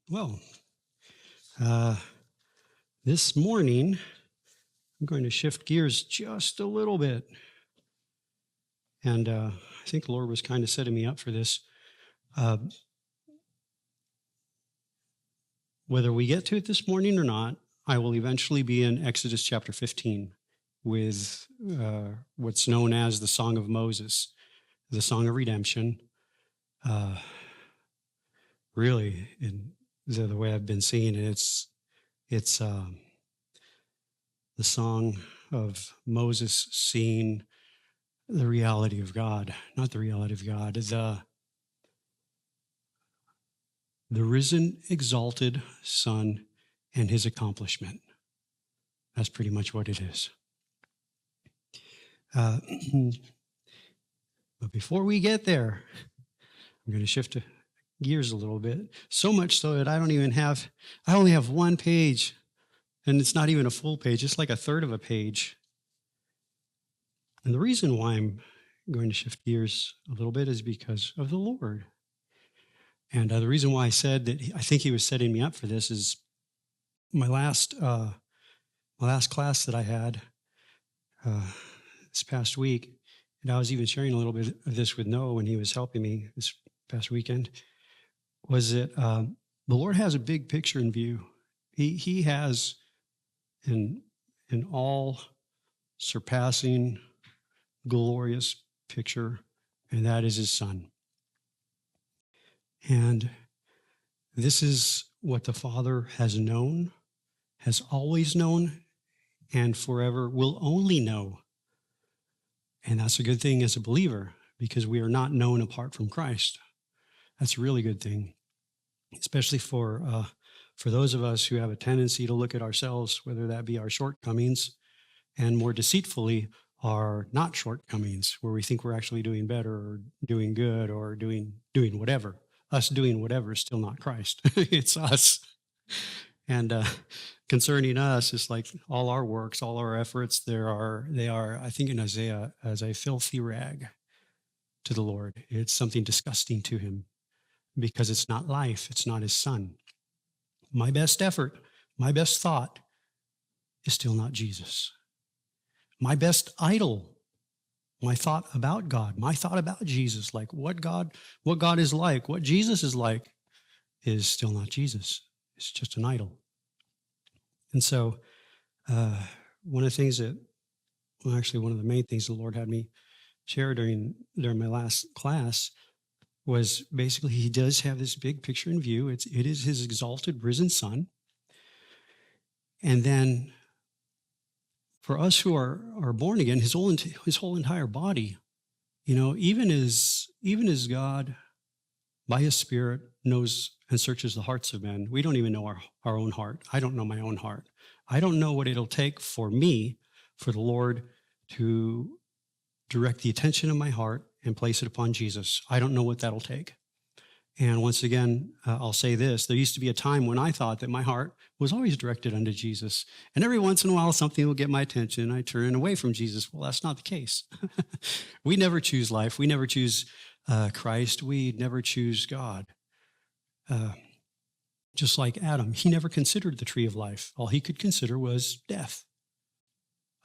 Well, uh, this morning, I'm going to shift gears just a little bit. And I think the Lord was kind of setting me up for this. Uh, whether we get to it this morning or not, I will eventually be in Exodus chapter 15 with what's known as the Song of Moses, the Song of Redemption. Really, in the way I've been seeing it, it's the song of Moses seeing the reality of God, not the reality of God, the risen, exalted Son and his accomplishment. That's pretty much what it is. But before we get there, I'm going to shift gears a little bit. So much so that I only have one page, and it's not even a full page. It's like a third of a page. And the reason why I'm going to shift gears a little bit is because of the Lord. And the reason why I said that I think he was setting me up for this is my last class that I had this past week, and I was even sharing a little bit of this with Noah when he was helping me this past weekend, was that the Lord has a big picture in view. He has an all surpassing, glorious picture, and that is his Son. And this is what the Father has known, has always known, and forever will only know. And that's a good thing as a believer, because we are not known apart from Christ. That's a really good thing, especially for those of us who have a tendency to look at ourselves, whether that be our shortcomings, and more deceitfully, our not shortcomings, where we think we're actually doing better or doing good or doing whatever. Us doing whatever is still not Christ. It's us. And concerning us, it's like all our works, all our efforts, they are, I think in Isaiah, as a filthy rag to the Lord. It's something disgusting to him because it's not life. It's not his Son. My best effort, my best thought is still not Jesus. My best idol, my thought about God, my thought about Jesus, like what God is like, what Jesus is like, is still not Jesus. It's just an idol. And so one of the main things the Lord had me share during my last class was basically he does have this big picture in view. It is his exalted, risen Son. And then for us who are born again, his whole entire body, even as God, by his Spirit, knows and searches the hearts of men, we don't even know our own heart. I don't know my own heart. I don't know what it'll take for the Lord to direct the attention of my heart and place it upon Jesus. I don't know what that'll take. And once again, I'll say this. There used to be a time when I thought that my heart was always directed unto Jesus. And every once in a while, something will get my attention. I turn away from Jesus. Well, that's not the case. We never choose life. We never choose Christ. We never choose God. Just like Adam, he never considered the tree of life. All he could consider was death.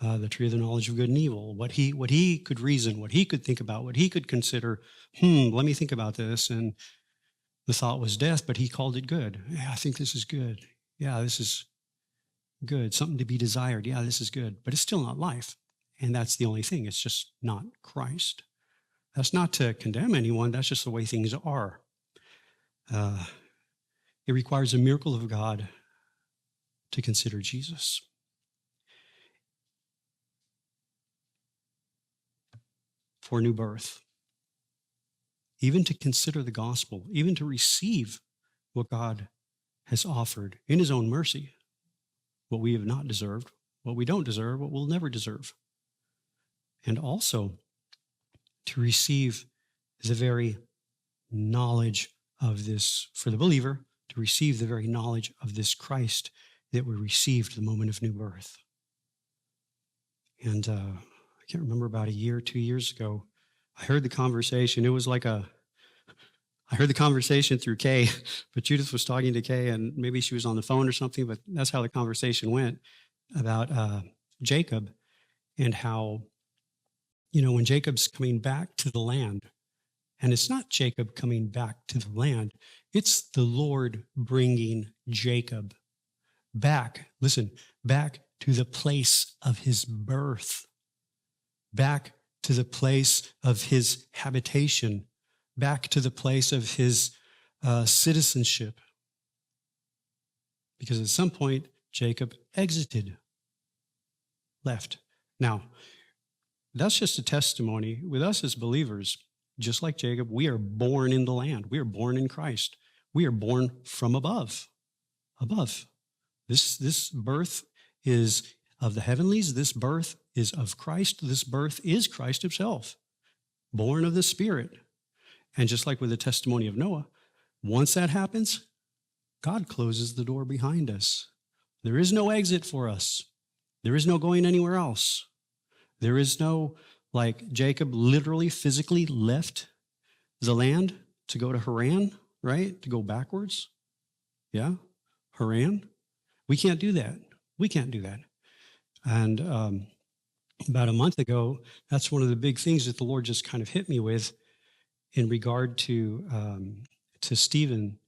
The tree of the knowledge of good and evil, what he could reason, what he could think about, what he could consider. Let me think about this. And the thought was death, but he called it good. Yeah, I think this is good. Yeah, this is good. Something to be desired. Yeah, this is good. But it's still not life. And that's the only thing. It's just not Christ. That's not to condemn anyone. That's just the way things are. It requires a miracle of God to consider Jesus. For new birth. Even to consider the gospel, even to receive what God has offered in his own mercy, what we have not deserved, what we don't deserve, what we'll never deserve. And also to receive the very knowledge of this, for the believer, to receive the very knowledge of this Christ that we received the moment of new birth. And I can't remember, about a year, 2 years ago, I heard the conversation. It was like I I heard the conversation through Kay, but Judith was talking to Kay, and maybe she was on the phone or something, but that's how the conversation went about Jacob and how, when Jacob's coming back to the land, and it's not Jacob coming back to the land, it's the Lord bringing Jacob back, listen, back to the place of his birth, back to the place of his habitation, back to the place of his citizenship. Because at some point, Jacob exited, left. Now, that's just a testimony. With us as believers, just like Jacob, we are born in the land. We are born in Christ. We are born from above. Above. This birth is of the heavenlies. This birth is of Christ. This birth is Christ himself, born of the Spirit. And just like with the testimony of Noah, once that happens, God closes the door behind us. There is no exit for us. There is no going anywhere else. There is no, like Jacob literally physically left the land to go to Haran, right? To go backwards. Yeah, Haran. We can't do that. We can't do that. And about a month ago, that's one of the big things that the Lord just kind of hit me with in regard to Stephen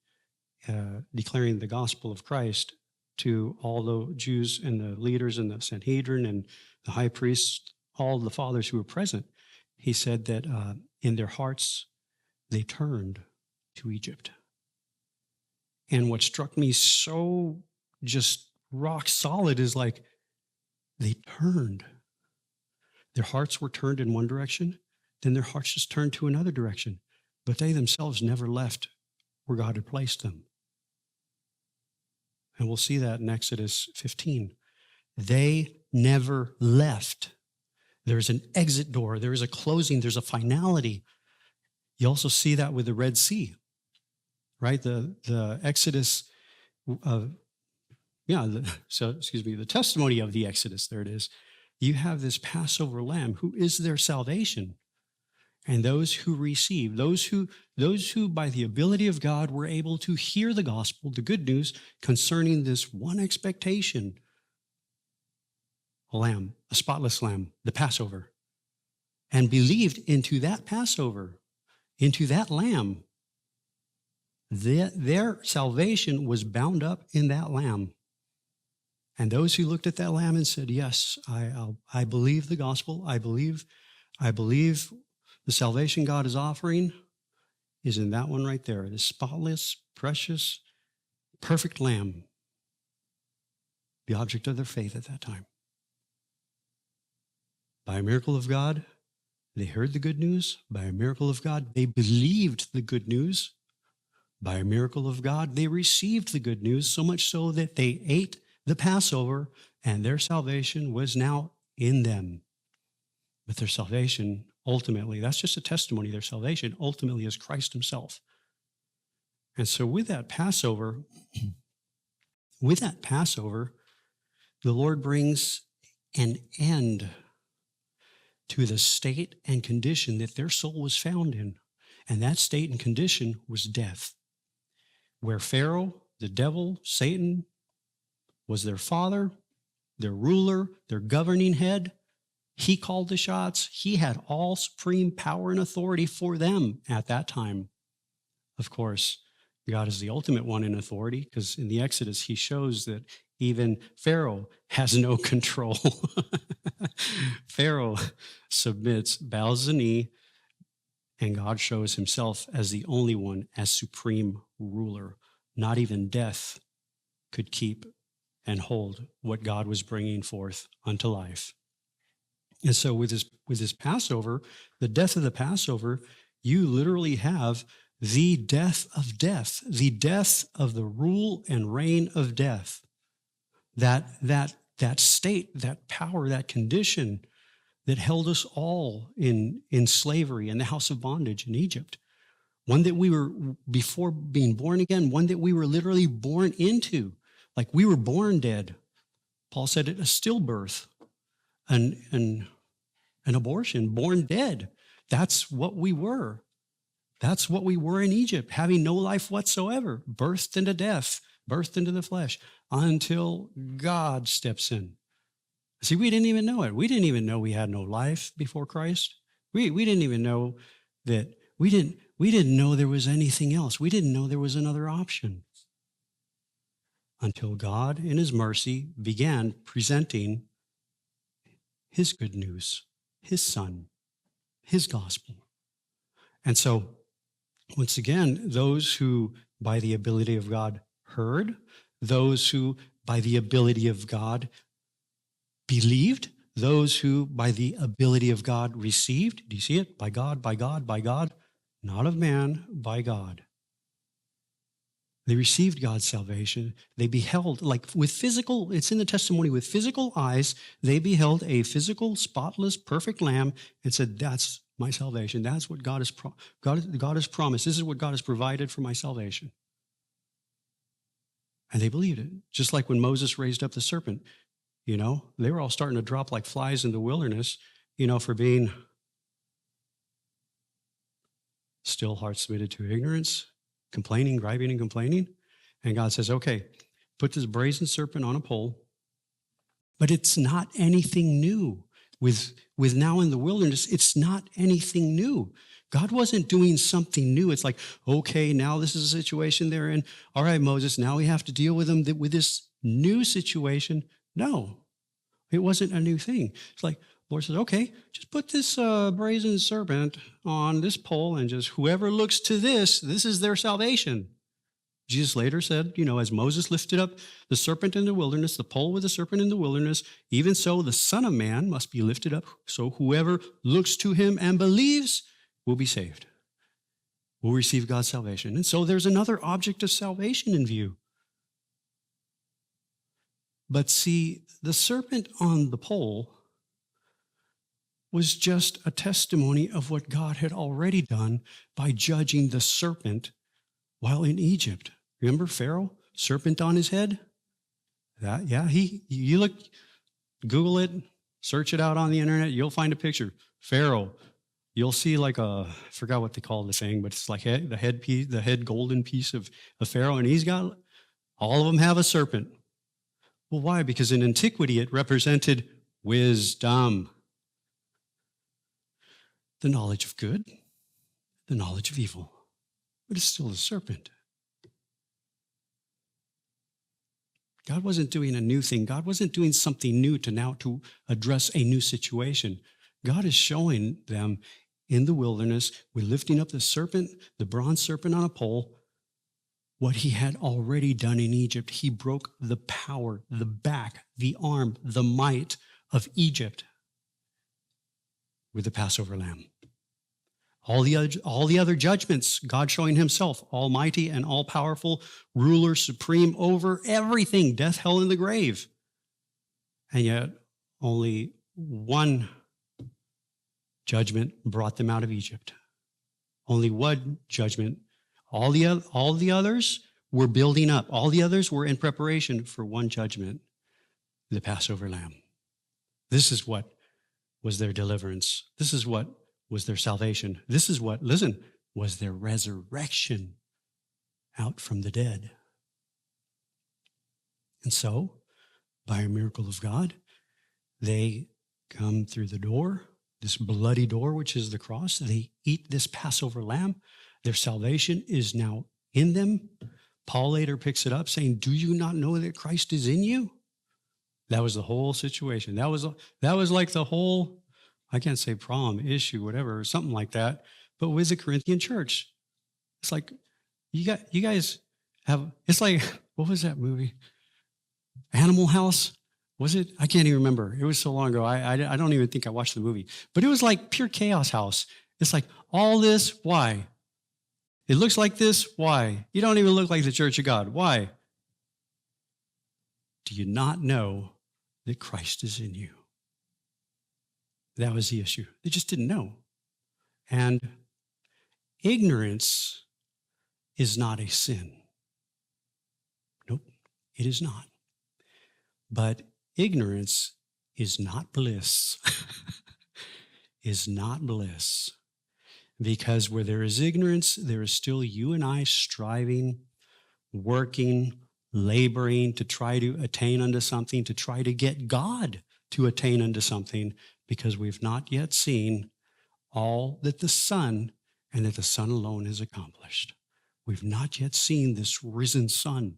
declaring the gospel of Christ to all the Jews and the leaders and the Sanhedrin and the high priests, all the fathers who were present. He said that in their hearts, they turned to Egypt. And what struck me so just rock solid is like they turned. Their hearts were turned in one direction, then their hearts just turned to another direction. But they themselves never left where God had placed them. And we'll see that in Exodus 15. They never left. There's an exit door. There is a closing. There's a finality. You also see that with the Red Sea, right? The Exodus of, the testimony of the Exodus, there it is. You have this Passover lamb who is their salvation. And those who receive, those who by the ability of God were able to hear the gospel, the good news concerning this one expectation, a lamb, a spotless lamb, the Passover, and believed into that Passover, into that lamb. Their salvation was bound up in that lamb. And those who looked at that lamb and said, yes, I believe the gospel. I believe the salvation God is offering is in that one right there, the spotless, precious, perfect lamb, the object of their faith at that time. By a miracle of God, they heard the good news. By a miracle of God, they believed the good news. By a miracle of God, they received the good news, so much so that they ate the Passover, and their salvation was now in them. But their salvation, ultimately, that's just a testimony. Their salvation ultimately is Christ himself. And so with that Passover, the Lord brings an end to the state and condition that their soul was found in. And that state and condition was death. Where Pharaoh, the devil, Satan, was their father, their ruler, their governing head. He called the shots. He had all supreme power and authority for them at that time. Of course, God is the ultimate one in authority, because in the Exodus, he shows that even Pharaoh has no control. Pharaoh submits, bows the knee, and God shows himself as the only one, as supreme ruler. Not even death could keep and hold what God was bringing forth unto life. And so with this Passover, the death of the Passover, you literally have the death of death, the death of the rule and reign of death. That state, that power, that condition that held us all in slavery in the house of bondage in Egypt. One that we were, before being born again, one that we were literally born into. Like we were born dead. Paul said it, a stillbirth, an abortion, born dead. That's what we were. That's what we were in Egypt, having no life whatsoever, birthed into death, birthed into the flesh, until God steps in. See, we didn't even know it. We didn't even know we had no life before Christ. We didn't even know that we didn't know there was anything else. We didn't know there was another option until God, in his mercy, began presenting his good news, his son, his gospel. And so, once again, those who by the ability of God heard, those who by the ability of God believed, those who by the ability of God received. Do you see it? By God, by God, by God, not of man, by God. They received God's salvation. They beheld, like with physical, it's in the testimony, with physical eyes, they beheld a physical, spotless, perfect lamb and said, that's my salvation. That's what God has promised. This is what God has provided for my salvation. And they believed it. Just like when Moses raised up the serpent, they were all starting to drop like flies in the wilderness, for being still heart submitted to ignorance, complaining, griping, and complaining. And God says, okay, put this brazen serpent on a pole. But it's not anything new. With now in the wilderness, it's not anything new. God wasn't doing something new. It's like, okay, now this is a situation they're in. All right, Moses, now we have to deal with them with this new situation. No, it wasn't a new thing. It's like, Lord says, okay, just put this brazen serpent on this pole and just whoever looks to this is their salvation. Jesus later said, as Moses lifted up the serpent in the wilderness, the pole with the serpent in the wilderness, even so the Son of Man must be lifted up, so whoever looks to him and believes will be saved, will receive God's salvation. And so there's another object of salvation in view. But see, the serpent on the pole was just a testimony of what God had already done by judging the serpent while in Egypt. Remember Pharaoh, serpent on his head? You look, Google it, search it out on the internet, you'll find a picture. Pharaoh, you'll see like I forgot what they call the thing, but it's like the head golden piece of Pharaoh, and he's got, all of them have a serpent. Well, why? Because in antiquity, it represented wisdom. The knowledge of good, the knowledge of evil. But it's still a serpent. God wasn't doing a new thing. God wasn't doing something new to address a new situation. God is showing them in the wilderness, with lifting up the serpent, the bronze serpent on a pole, what he had already done in Egypt. He broke the power, the back, the arm, the might of Egypt with the Passover lamb. All the other judgments, God showing himself almighty and all-powerful, ruler, supreme over everything, death, hell, and the grave. And yet only one judgment brought them out of Egypt. Only one judgment. All the others were building up. All the others were in preparation for one judgment, the Passover lamb. This is what was their deliverance. This is what was their salvation. This is what, was their resurrection out from the dead. And so, by a miracle of God, they come through the door, this bloody door, which is the cross. They eat this Passover lamb. Their salvation is now in them. Paul later picks it up saying, do you not know that Christ is in you? That was the whole situation. That was like the whole, I can't say problem, issue, whatever, something like that. But with the Corinthian church, it's like, you guys have, it's like, what was that movie? Animal House? Was it? I can't even remember. It was so long ago. I don't even think I watched the movie. But it was like pure chaos house. It's like, all this, why? It looks like this, why? You don't even look like the church of God. Why? Do you not know that Christ is in you? That was the issue. They just didn't know. And ignorance is not a sin. Nope, it is not. But ignorance is not bliss. Is not bliss. Because where there is ignorance, there is still you and I striving, working, laboring to try to attain unto something, to try to get God to attain unto something, because we've not yet seen all that the Son and that the Son alone has accomplished. We've not yet seen this risen Son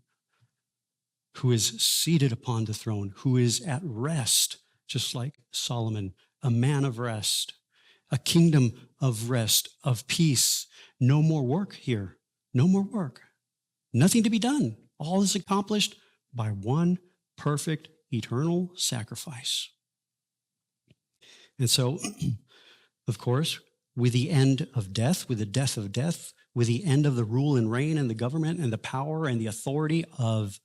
who is seated upon the throne, who is at rest, just like Solomon, a man of rest, a kingdom of rest, of peace. No more work here. No more work. Nothing to be done. All is accomplished by one perfect, eternal sacrifice. And so, of course, with the end of death, with the death of death, with the end of the rule and reign and the government and the power and the authority of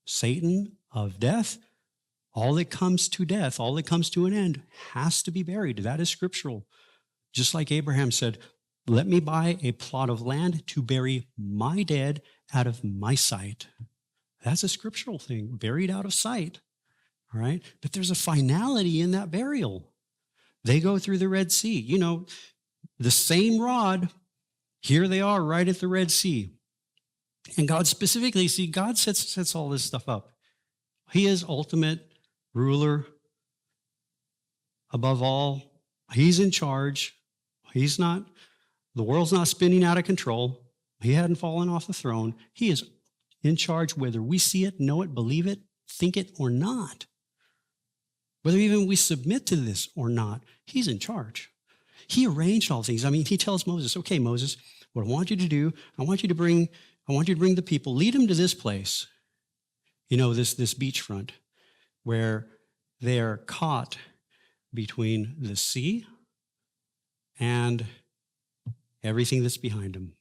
Satan, of death, all that comes to death, all that comes to an end has to be buried. That is scriptural. Just like Abraham said, let me buy a plot of land to bury my dead out of my sight. That's a scriptural thing, buried out of sight. All right? But there's a finality in that burial. They go through the Red Sea. You know, the same rod, here they are right at the Red Sea. And God specifically, see, God sets all this stuff up. He is ultimate ruler above all. He's in charge. He's not, the world's not spinning out of control. He hadn't fallen off the throne. He is in charge whether we see it, know it, believe it, think it, or not. Whether even we submit to this or not, he's in charge. He arranged all things. I mean, he tells Moses, okay, Moses, what I want you to do, I want you to bring the people, lead them to this place, you know, this beachfront, where they are caught between the sea and everything that's behind them,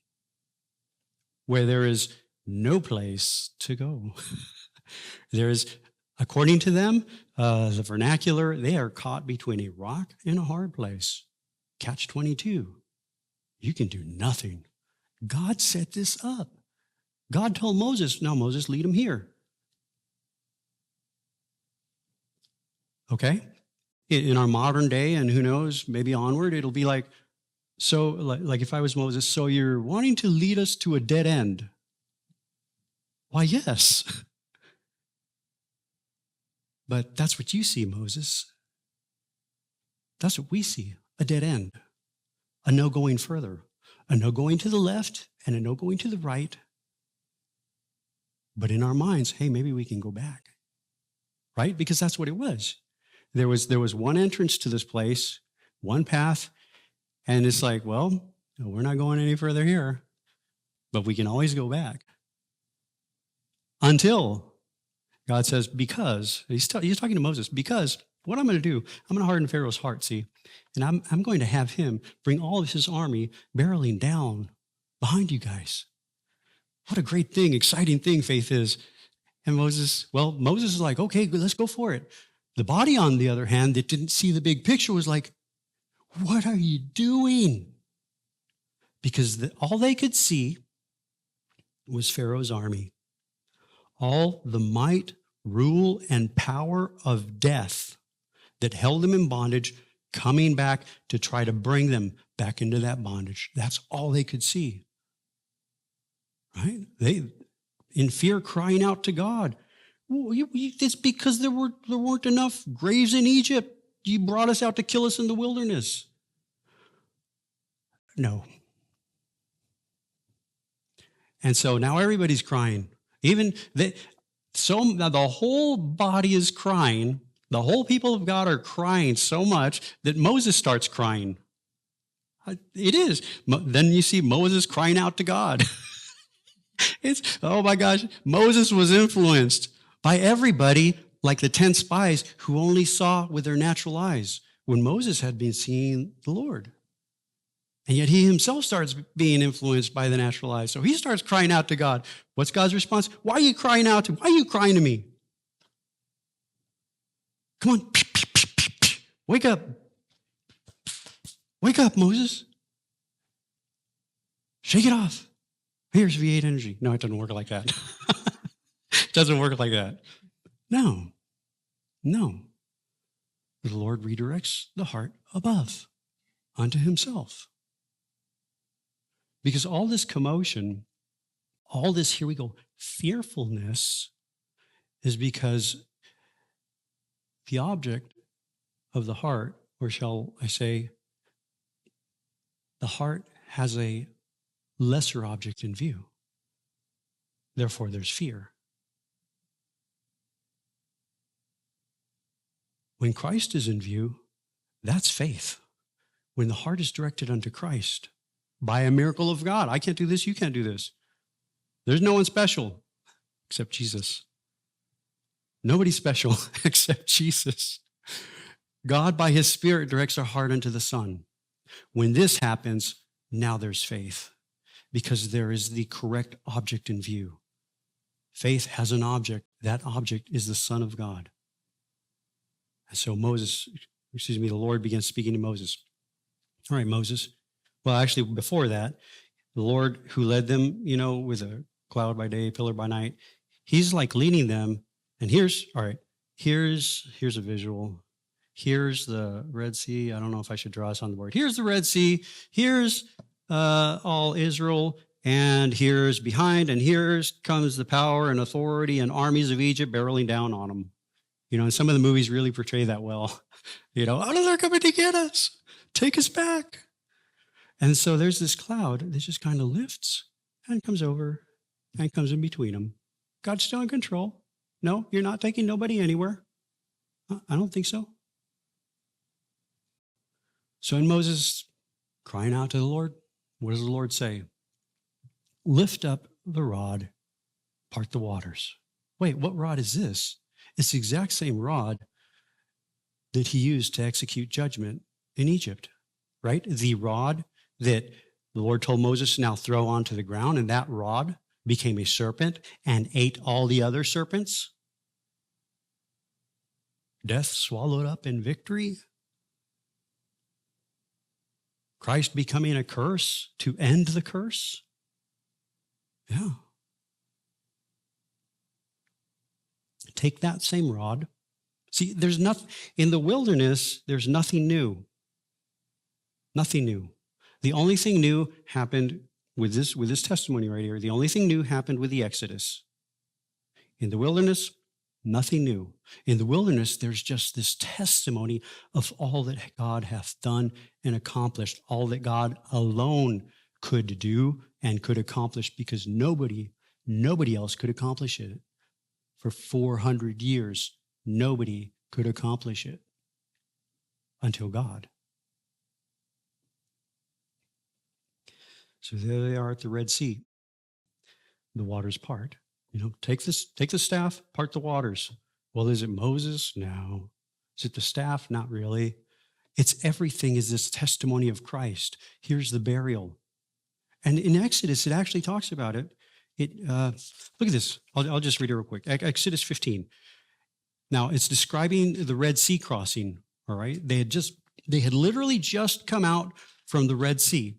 where there is no place to go. There is, according to them, the vernacular, they are caught between a rock and a hard place. Catch 22. You can do nothing. God set this up. God told Moses, no, Moses, lead them here. Okay? In our modern day, and who knows, maybe onward, it'll be like, so like if I was Moses, so you're wanting to lead us to a dead end? Why, yes. But that's what you see, Moses. That's what we see, a dead end, a no going further, a no going to the left and a no going to the right. But in our minds, hey, maybe we can go back, right? Because that's what it was. There was one entrance to this place, one path, and it's like, well, we're not going any further here, but we can always go back. Until God says, because, he's talking to Moses, because what I'm going to do, I'm going to harden Pharaoh's heart, see, and I'm going to have him bring all of his army barreling down behind you guys. What a great thing, exciting thing faith is. And Moses is like, okay, let's go for it. The body, on the other hand, that didn't see the big picture was like, what are you doing? Because all they could see was Pharaoh's army. All the might, rule, and power of death that held them in bondage, coming back to try to bring them back into that bondage. That's all they could see. Right? They, in fear, crying out to God. Well, it's because there weren't enough graves in Egypt. You brought us out to kill us in the wilderness. No. And so now everybody's crying. The whole body is crying. The whole people of God are crying so much that Moses starts crying. It is. Then you see Moses crying out to God. Oh my gosh, Moses was influenced by everybody like the 10 spies who only saw with their natural eyes when Moses had been seeing the Lord. And yet he himself starts being influenced by the natural eyes. So he starts crying out to God. What's God's response? Why are you crying out to me? Why are you crying to me? Come on. Wake up. Wake up, Moses. Shake it off. Here's V8 energy. No, it doesn't work like that. It doesn't work like that. No. The Lord redirects the heart above unto himself. Because all this commotion, all this, here we go, fearfulness is because the object of the heart, or shall I say, the heart has a lesser object in view. Therefore, there's fear. When Christ is in view, that's faith. When the heart is directed unto Christ, by a miracle of God, I can't do this, you can't do this. There's no one special except Jesus. Nobody special except Jesus. God, by his Spirit, directs our heart unto the Son. When this happens, now there's faith, because there is the correct object in view. Faith has an object. That object is the Son of God. And so the Lord began speaking to Moses. All right, Moses. Well, actually, before that, the Lord who led them, with a cloud by day, pillar by night, he's like leading them. And here's a visual. Here's the Red Sea. I don't know if I should draw this on the board. Here's the Red Sea. Here's all Israel. And here's behind. And here comes the power and authority and armies of Egypt barreling down on them. And some of the movies really portray that well. Oh, they're coming to get us. Take us back. And so there's this cloud that just kind of lifts and comes over and comes in between them. God's still in control. No, you're not taking nobody anywhere. I don't think so. So in Moses crying out to the Lord, what does the Lord say? Lift up the rod, part the waters. Wait, what rod is this? It's the exact same rod that he used to execute judgment in Egypt, right? The rod that the Lord told Moses to now throw onto the ground, and that rod became a serpent and ate all the other serpents. Death swallowed up in victory. Christ becoming a curse to end the curse. Yeah. Take that same rod. See, there's nothing in the wilderness, there's nothing new. Nothing new. The only thing new happened with this testimony right here. The only thing new happened with the Exodus. In the wilderness, nothing new. In the wilderness, there's just this testimony of all that God hath done and accomplished, all that God alone could do and could accomplish, because nobody else could accomplish it. For 400 years, nobody could accomplish it until God. So there they are at the Red Sea. The waters part. Take the staff, part the waters. Well, is it Moses? No. Is it the staff? Not really. It's everything is this testimony of Christ. Here's the burial. And in Exodus, it actually talks about it. Look at this. I'll just read it real quick. Exodus 15. Now, it's describing the Red Sea crossing, all right? They had literally just come out from the Red Sea.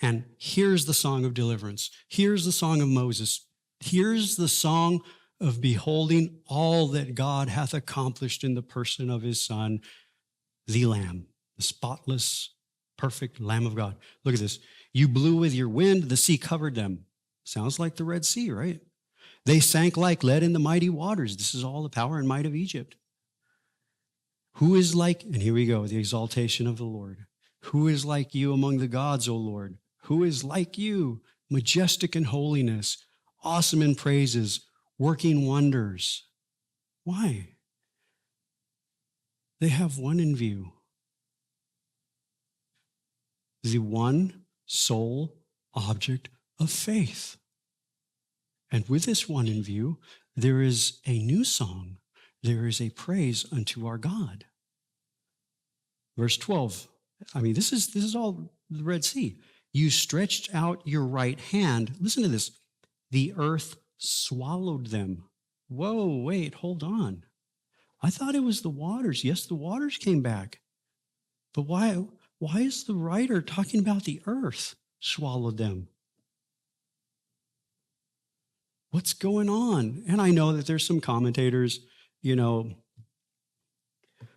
And here's the song of deliverance. Here's the song of Moses. Here's the song of beholding all that God hath accomplished in the person of his Son, the Lamb, the spotless, perfect Lamb of God. Look at this. You blew with your wind, the sea covered them. Sounds like the Red Sea, right? They sank like lead in the mighty waters. This is all the power and might of Egypt. Who is like, and here we go, the exaltation of the Lord. Who is like you among the gods, O Lord? Who is like you, majestic in holiness, awesome in praises, working wonders? Why? They have one in view. The one sole object of faith. And with this one in view, there is a new song. There is a praise unto our God. Verse 12. This is all the Red Sea. You stretched out your right hand. Listen to this. The earth swallowed them. Whoa, wait, hold on. I thought it was the waters. Yes, the waters came back. But why is the writer talking about the earth swallowed them? What's going on? And I know that there's some commentators,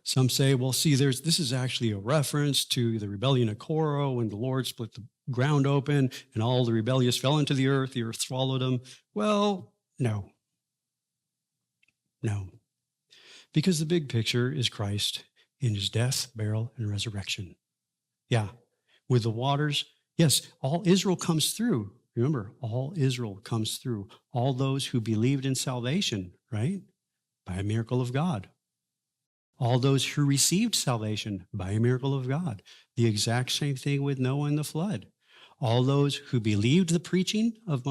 some say, well, see, this is actually a reference to the rebellion of Korah when the Lord split ground open and all the rebellious fell into the earth swallowed them. Well, no. Because the big picture is Christ in his death, burial, and resurrection. Yeah, with the waters, yes, all Israel comes through. Remember, all Israel comes through. All those who believed in salvation, right? By a miracle of God. All those who received salvation by a miracle of God. The exact same thing with Noah and the flood. All those who believed the preaching of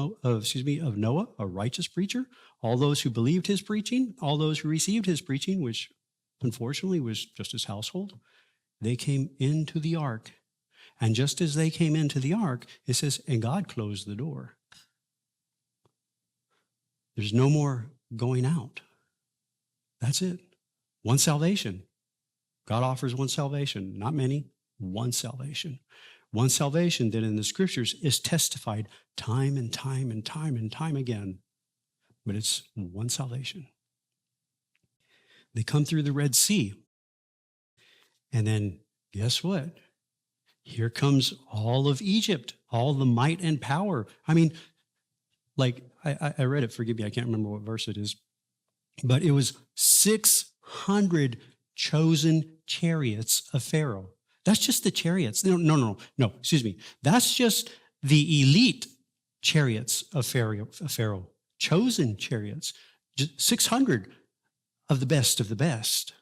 Noah, a righteous preacher, all those who believed his preaching, all those who received his preaching, which unfortunately was just his household, they came into the ark. And just as they came into the ark, it says, and God closed the door. There's no more going out. That's it. One salvation. God offers one salvation, not many, one salvation. One salvation that in the scriptures is testified time and time and time and time again. But it's one salvation. They come through the Red Sea. And then guess what? Here comes all of Egypt, all the might and power. I mean, like I read it, forgive me, I can't remember what verse it is. But it was 600 chosen chariots of Pharaoh. That's just the chariots. No, excuse me. That's just the elite chariots of Pharaoh. Chosen chariots. Just 600 of the best of the best.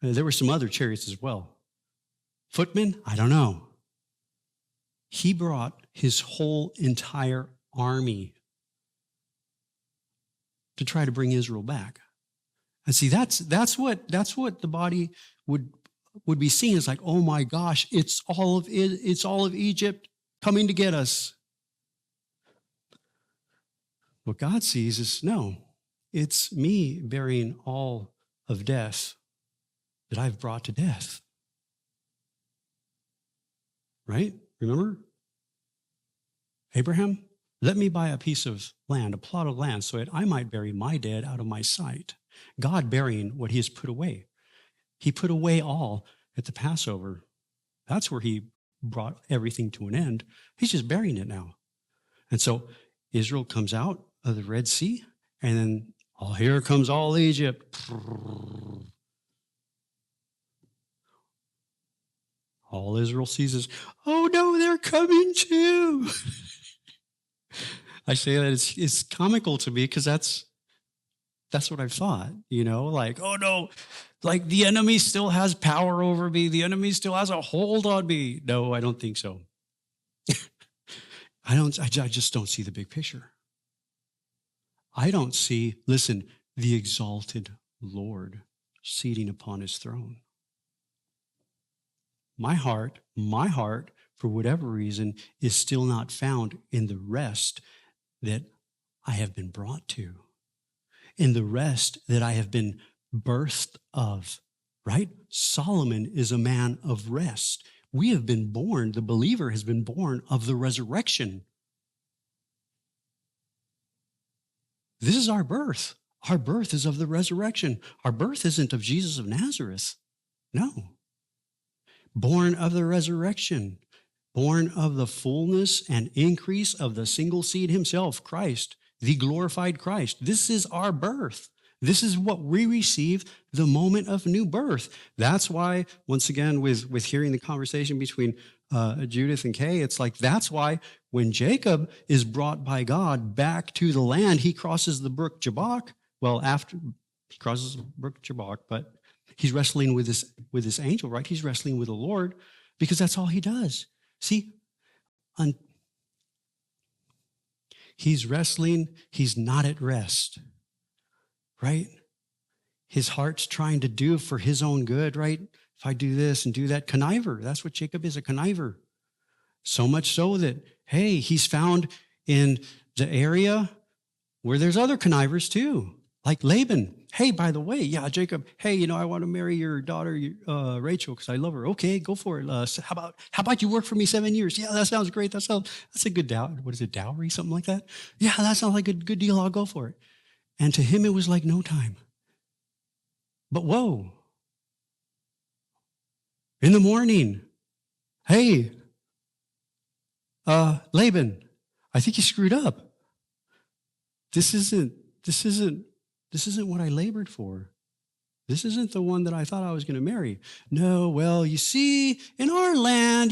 There were some other chariots as well. Footmen? I don't know. He brought his whole entire army to try to bring Israel back. And see, that's what the body would be seen as, like, oh my gosh, it's all of Egypt coming to get us. What God sees is, no, it's me bearing all of death that I've brought to death. Right? Remember? Abraham, let me buy a piece of land, a plot of land, so that I might bury my dead out of my sight. God burying what he has put away. He put away all at the Passover. That's where he brought everything to an end. He's just burying it now. And so Israel comes out of the Red Sea, and then here comes all Egypt. All Israel sees is, oh no, they're coming too. I say that it's comical to me because that's what I've thought, like, oh no, like the enemy still has power over me. The enemy still has a hold on me. No, I don't think so. I just don't see the big picture. I don't see, listen, the exalted Lord seating upon his throne. My heart, for whatever reason, is still not found in the rest that I have been brought to, in the rest that I have been birthed of, right? Solomon is a man of rest. We have been born, the believer has been born of the resurrection. This is our birth. Our birth is of the resurrection. Our birth isn't of Jesus of Nazareth. No. Born of the resurrection, born of the fullness and increase of the single seed himself, Christ, the glorified Christ. This is our birth. This is what we receive the moment of new birth. That's why, once again, with hearing the conversation between Judith and Kay, it's like, that's why when Jacob is brought by God back to the land, he crosses the brook Jabbok. Well, after he crosses the brook Jabbok, but he's wrestling with this angel, right? He's wrestling with the Lord because that's all he does. See, he's wrestling. He's not at rest, right? His heart's trying to do for his own good, right? If I do this and do that, conniver. That's what Jacob is, a conniver. So much so that, hey, he's found in the area where there's other connivers too, like Laban. Hey, by the way, yeah, Jacob, hey, I want to marry your daughter, Rachel, because I love her. Okay, go for it. How about you work for me 7 years? Yeah, that sounds great. That's a good dowry. What is it, dowry? Something like that? Yeah, that sounds like a good deal. I'll go for it. And to him, it was like no time. But whoa. In the morning, hey, Laban, I think you screwed up. This isn't what I labored for. This isn't the one that I thought I was going to marry. No, well, you see, in our land,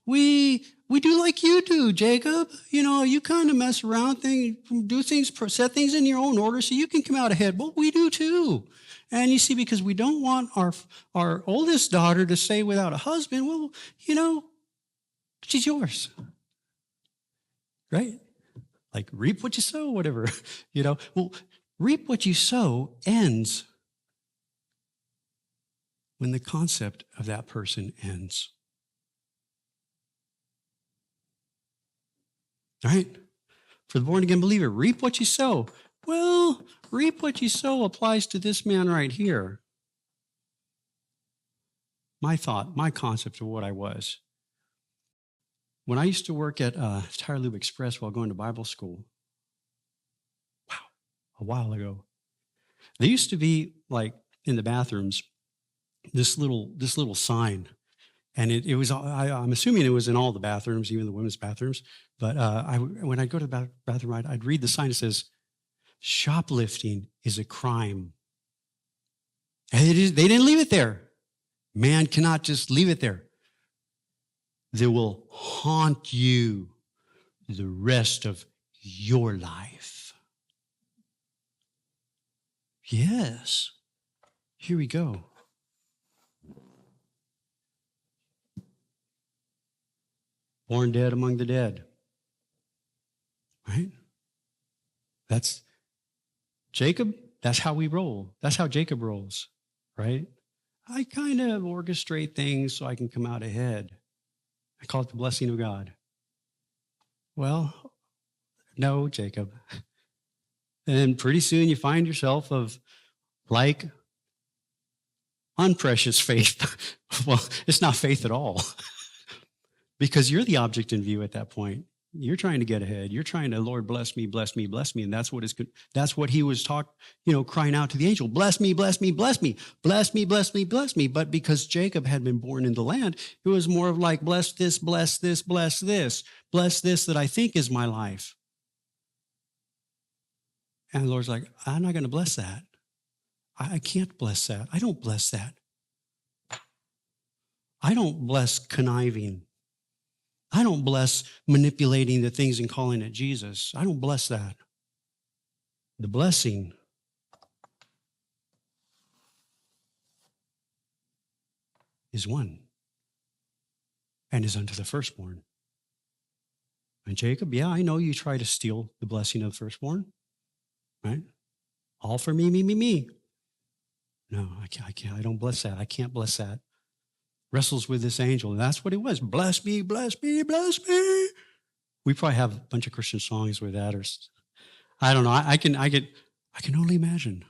we do like you do, Jacob. You kind of mess around, do things, set things in your own order so you can come out ahead. Well, we do too. And you see, because we don't want our oldest daughter to stay without a husband, well, she's yours. Right? Like reap what you sow, whatever. Well, reap what you sow ends when the concept of that person ends. All right? For the born-again believer, reap what you sow. Well, reap what you sow applies to this man right here. My thought, my concept of what I was. When I used to work at Tire Lube Express while going to Bible school, a while ago, there used to be, like, in the bathrooms, this little sign. And it was, I'm assuming it was in all the bathrooms, even the women's bathrooms. But when I'd go to the bathroom, I'd read the sign that says, shoplifting is a crime. And they didn't leave it there. Man cannot just leave it there. They will haunt you the rest of your life. Yes. Here we go. Born dead among the dead. Right? That's Jacob. That's how we roll. That's how Jacob rolls. Right? I kind of orchestrate things so I can come out ahead. I call it the blessing of God. Well, no, Jacob. And pretty soon you find yourself of like unprecious faith. Well, it's not faith at all. Because you're the object in view at that point. You're trying to get ahead. You're trying to, Lord, bless me, bless me, bless me. And that's what he was crying out to the angel. Bless me, bless me, bless me, bless me, bless me, bless me. But because Jacob had been born in the land, it was more of like, bless this, bless this, bless this, bless this that I think is my life. And the Lord's like, I'm not going to bless that. I can't bless that. I don't bless that. I don't bless conniving. I don't bless manipulating the things and calling it Jesus. I don't bless that. The blessing is one and is unto the firstborn. And Jacob, yeah, I know you try to steal the blessing of the firstborn, right? All for me, me, me, me. No, I can't. I don't bless that. I can't bless that. Wrestles with this angel. And that's what it was. Bless me, bless me, bless me. We probably have a bunch of Christian songs with that, or I don't know. I can only imagine.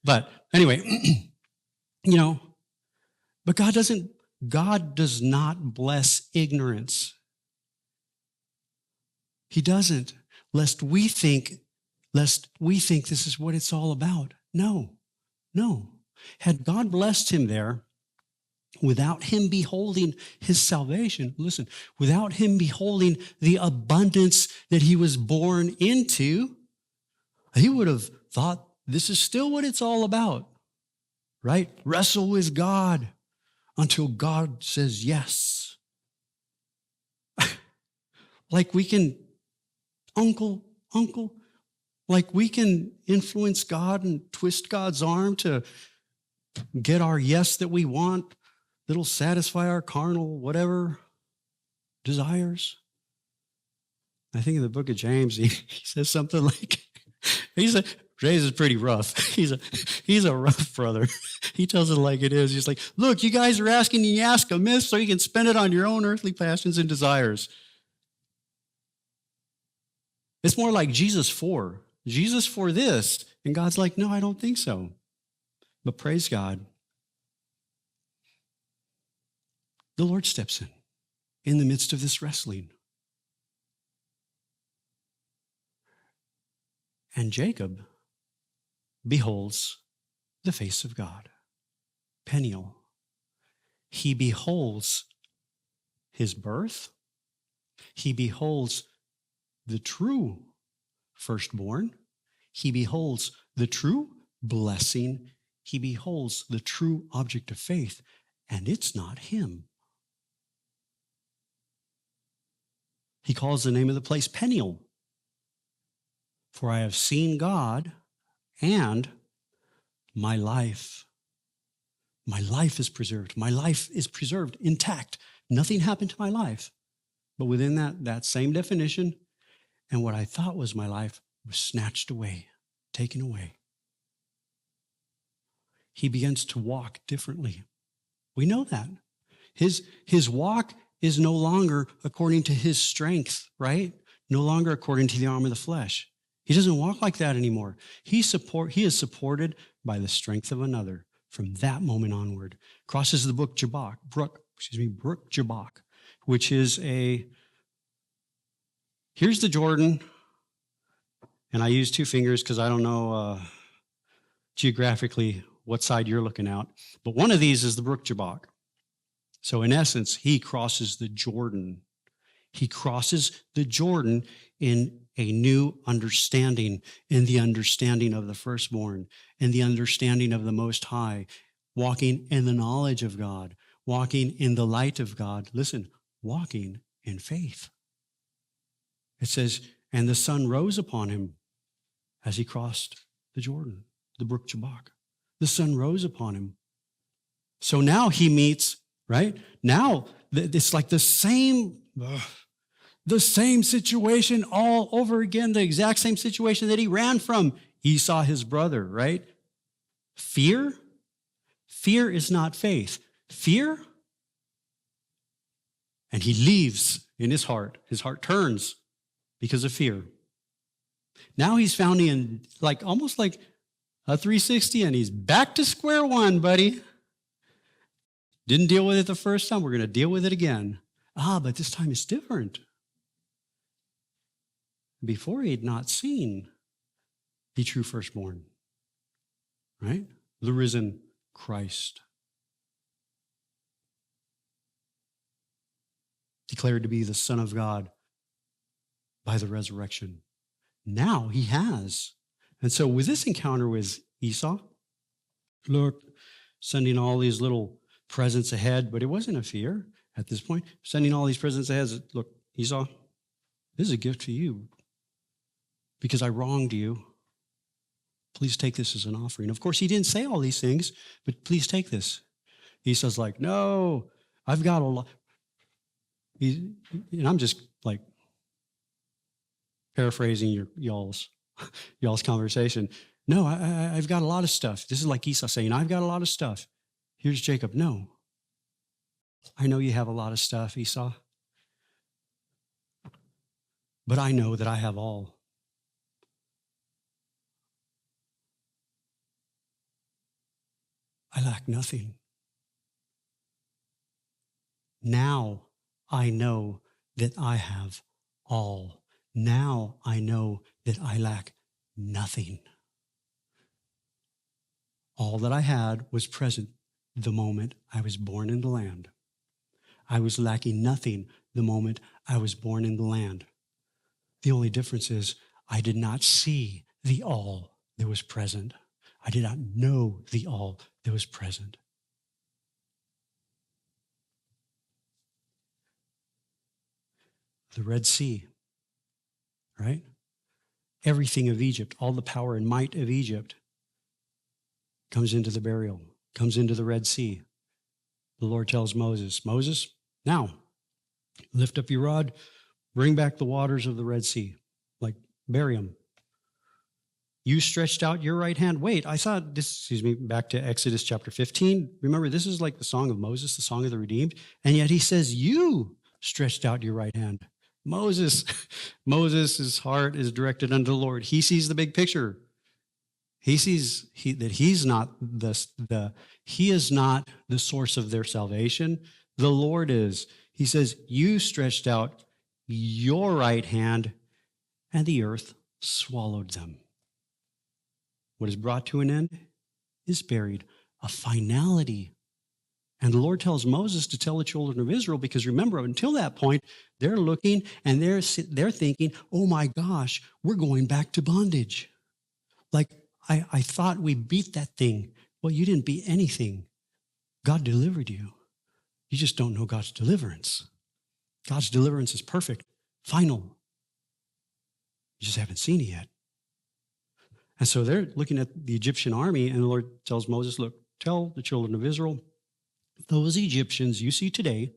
But anyway, but God does not bless ignorance. He doesn't, lest we think this is what it's all about. No. Had God blessed him there, without him beholding his salvation, listen, without him beholding the abundance that he was born into, he would have thought this is still what it's all about, right? Wrestle with God until God says yes. Like we can, uncle, like we can influence God and twist God's arm to get our yes that we want, that'll satisfy our carnal, whatever, desires. I think in the book of James, he says something like, James is pretty rough. He's a rough brother. He tells it like it is. He's like, look, you guys are asking, and you ask amiss so you can spend it on your own earthly passions and desires. It's more like Jesus for this. And God's like, no, I don't think so. But praise God. The Lord steps in the midst of this wrestling. And Jacob beholds the face of God. Peniel. He beholds his birth He beholds the true firstborn. He beholds the true blessing. He beholds the true object of faith, and it's not him. He calls the name of the place Peniel. For I have seen God, and my life is preserved. My life is preserved intact. Nothing happened to my life. But within that same definition, and what I thought was my life was snatched away, taken away. He begins to walk differently. We know that. His walk is no longer according to his strength, right? No longer according to the arm of the flesh. He doesn't walk like that anymore. He is supported by the strength of another from that moment onward. Crosses the brook Jabbok, which is here's the Jordan, and I use two fingers because I don't know geographically what side you're looking at, but one of these is the brook Jabbok. So in essence, he crosses the Jordan. He crosses the Jordan in a new understanding, in the understanding of the firstborn, in the understanding of the Most High, walking in the knowledge of God, walking in the light of God. Listen, walking in faith. It says, and the sun rose upon him as he crossed the Jordan, the brook Jabbok. The sun rose upon him. So now he meets, right? Now it's like the same situation all over again, the exact same situation that he ran from Esau, his brother, right? Fear is not faith. Fear, and he leaves in his heart. His heart turns because of fear. Now he's found in almost like a 360, and he's back to square one, buddy. Didn't deal with it the first time. We're going to deal with it again. But this time it's different. Before he had not seen the true firstborn, right? The risen Christ. Declared to be the Son of God by the resurrection. Now he has. And so with this encounter with Esau, look, sending all these little presents ahead, but it wasn't a fear at this point. Sending all these presents ahead, look, Esau, this is a gift to you because I wronged you. Please take this as an offering. Of course, he didn't say all these things, but please take this. Esau's like, no, I've got a lot. And I'm just like paraphrasing y'all's conversation. No, I've got a lot of stuff. This is like Esau saying, I've got a lot of stuff. Here's Jacob. No, I know you have a lot of stuff, Esau, but I know that I have all. I lack nothing. Now I know that I have all. Now I know that I lack nothing. All that I had was present the moment I was born in the land. I was lacking nothing the moment I was born in the land. The only difference is I did not see the all that was present. I did not know the all that was present. The Red Sea, right? Everything of Egypt, all the power and might of Egypt comes into the burial, comes into the Red Sea. The Lord tells Moses, now lift up your rod, bring back the waters of the Red Sea, bury them. You stretched out your right hand. Wait, I thought back to Exodus chapter 15. Remember, this is like the song of Moses, the song of the redeemed. And yet he says, you stretched out your right hand. Moses' heart is directed unto the Lord. He sees the big picture. He sees that he is not the source of their salvation. The Lord is. He says, you stretched out your right hand, and the earth swallowed them. What is brought to an end is buried. A finality And the Lord tells Moses to tell the children of Israel, because remember, until that point, they're looking and they're thinking, oh my gosh, we're going back to bondage. Like, I thought we beat that thing. Well, you didn't beat anything. God delivered you. You just don't know God's deliverance. God's deliverance is perfect, final. You just haven't seen it yet. And so they're looking at the Egyptian army, and the Lord tells Moses, look, tell the children of Israel, those Egyptians you see today,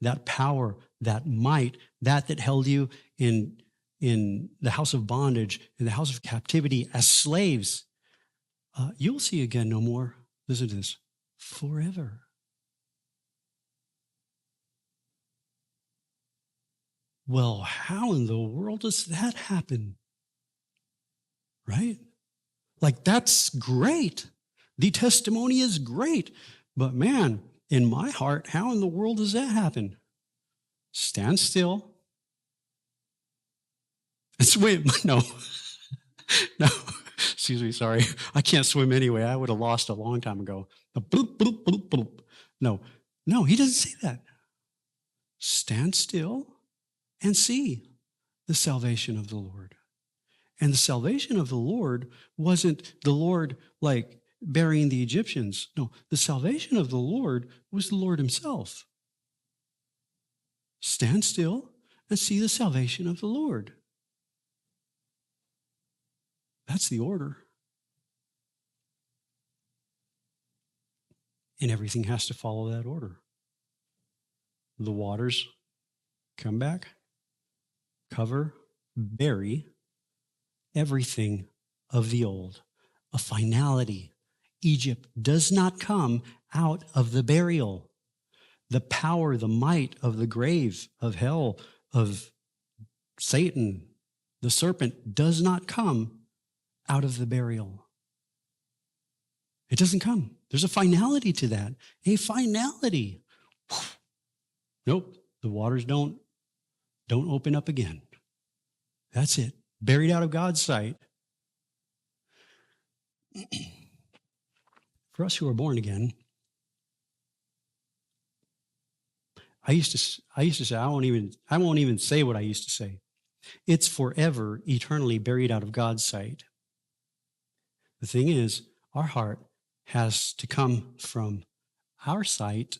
that power, that might, that held you in the house of bondage, in the house of captivity as slaves, you'll see again no more. Listen to this, forever. Well, how in the world does that happen? Right? Like, that's great. The testimony is great. But man, in my heart, how in the world does that happen? Stand still and swim. No, no, excuse me, sorry. I can't swim anyway. I would have lost a long time ago. Bloop, bloop, bloop, bloop. No, he doesn't say that. Stand still and see the salvation of the Lord. And the salvation of the Lord wasn't the Lord like burying the Egyptians. No, the salvation of the Lord was the Lord himself. Stand still and see the salvation of the Lord. That's the order. And everything has to follow that order. The waters come back, cover, bury everything of the old. A finality. Egypt does not come out of the burial. The power, the might of the grave, of hell, of Satan, the serpent, does not come out of the burial. It doesn't come. There's a finality to that. A finality. Nope. The waters don't open up again. That's it. Buried out of God's sight. For us who are born again, I used to say, I won't even say what I used to say. It's forever, eternally buried out of God's sight. The thing is, our heart has to come from our sight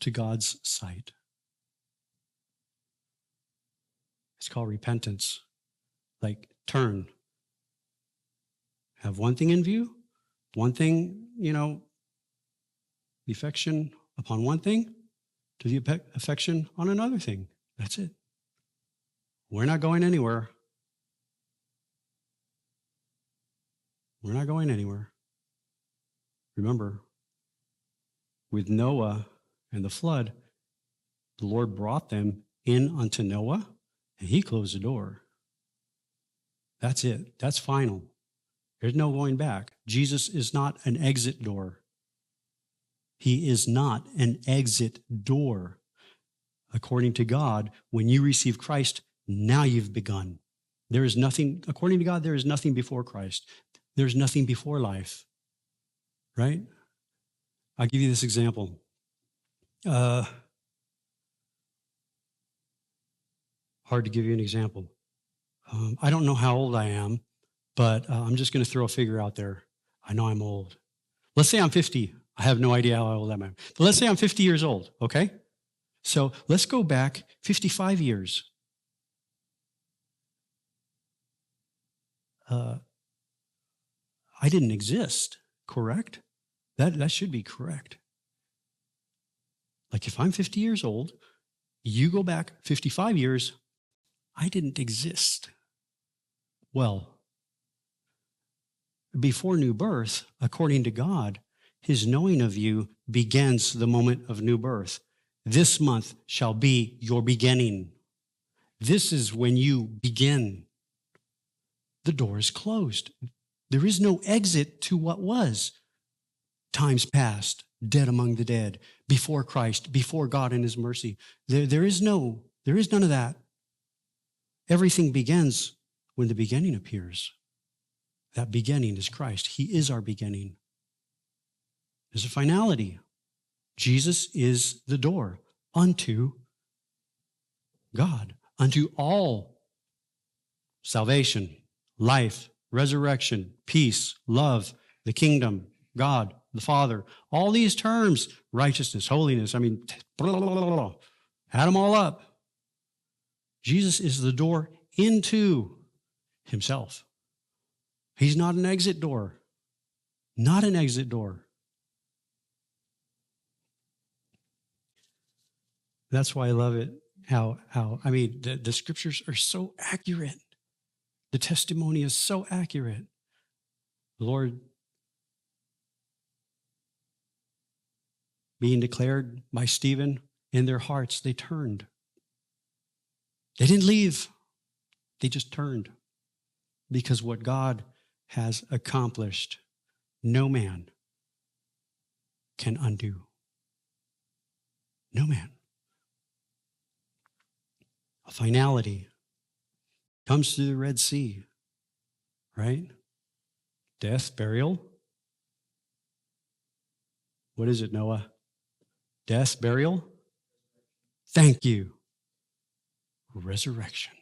to God's sight. It's called repentance. Like, turn. Have one thing in view, one thing, the affection upon one thing, to the affection on another thing. That's it. We're not going anywhere. We're not going anywhere. Remember, with Noah and the flood, the Lord brought them in unto Noah, and he closed the door. That's it. That's final. There's no going back. Jesus is not an exit door. He is not an exit door. According to God, when you receive Christ, now you've begun. There is nothing, according to God, there is nothing before Christ. There's nothing before life, right? I'll give you this example. Hard to give you an example. I don't know how old I am, but I'm just going to throw a figure out there. I know I'm old. Let's say I'm 50. I have no idea how old I am. But let's say I'm 50 years old, okay? So let's go back 55 years. I didn't exist, correct? That should be correct. Like, if I'm 50 years old, you go back 55 years, I didn't exist. Well, before new birth, according to God, his knowing of you begins the moment of new birth. This month shall be your beginning. This is when you begin. The door is closed. There is no exit to what was. Times past, dead among the dead, before Christ, before God and his mercy. There is none of that. Everything begins when the beginning appears. That beginning is Christ. He is our beginning. There's a finality. Jesus is the door unto God, unto all salvation, life, resurrection, peace, love, the kingdom, God, the Father. All these terms, righteousness, holiness, I mean, blah, blah, blah, blah, add them all up. Jesus is the door into himself. He's not an exit door. Not an exit door. That's why I love it. The scriptures are so accurate. The testimony is so accurate. The Lord being declared by Stephen, in their hearts, they turned. They didn't leave. They just turned. Because what God has accomplished, no man can undo. No man. A finality comes through the Red Sea, right? Death, burial. What is it, Noah? Death, burial. Thank you. Resurrection.